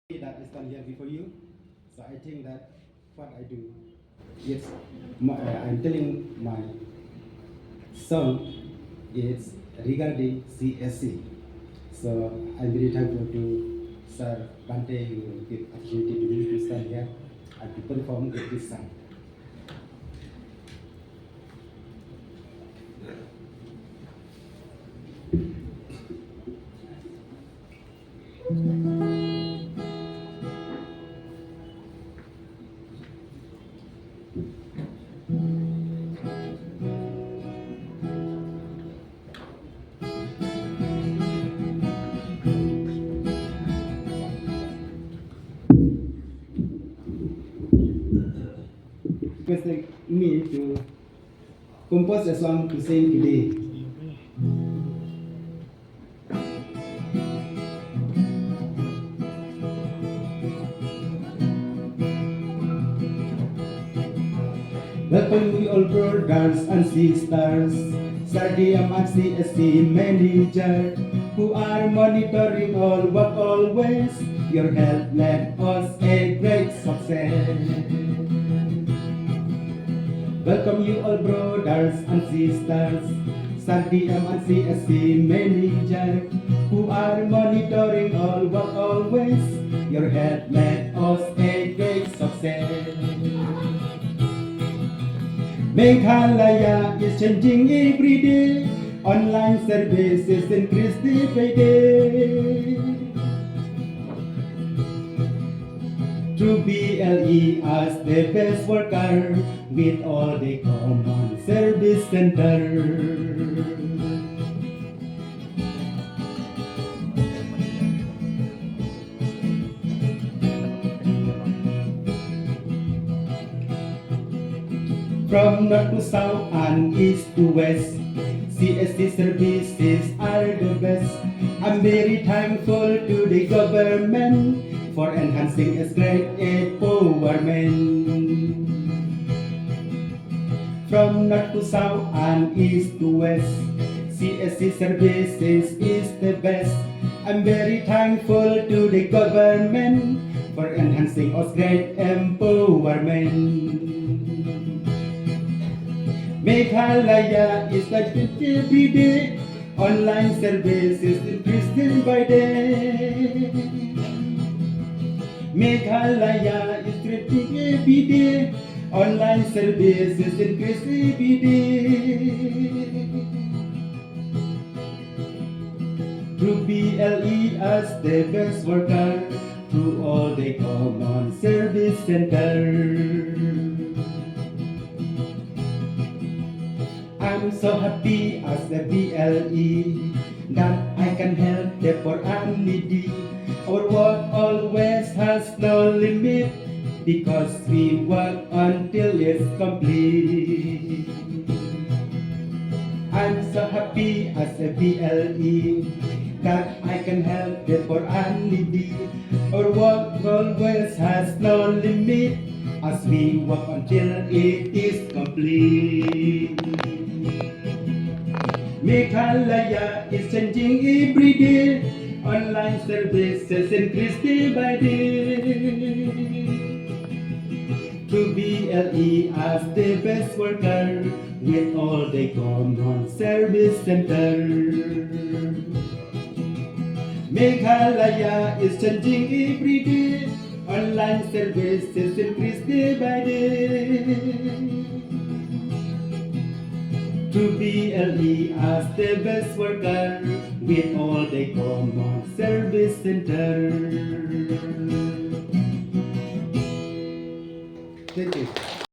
that is done here before you. So I think that what I do is I'm telling my son is regarding CSC. So I'm very thankful to Sir Bante who give opportunity to me to stand here and to perform with this song. Requesting me to compose a song to sing today. Welcome we all brothers and sisters, Sardium and CSC manager, who are monitoring all work always. Your help led us a great success. Welcome you all brothers and sisters, Sardium and CSC manager, who are monitoring all work always. Your help led us a great success. Meghalaya is changing every day. Online services increase day by day. Through BLE as the best worker with all the common service center. From north to south and east to west, CSC services are the best. I'm very thankful to the government for enhancing its great empowerment. From north to south and east to west, CSC services is the best. I'm very thankful to the government for enhancing its great empowerment. Meghalaya is like every day. Online services increase day by day. Meghalaya is thriving every day. Online services increase every day. Through BLE as the best worker, through all the common service center. I'm so happy as a BLE that I can help the poor and needy. Our work always has no limit because we work until it's complete. I'm so happy as a BLE that I can help the poor and needy. Our work always has no limit as we work until it is complete. Meghalaya is changing every day. Online services increase day by day. To BLE as the best worker with all the common service center. Meghalaya is changing every day. Online services increase day by day. To BLE as the best worker with all the common service center. Thank you.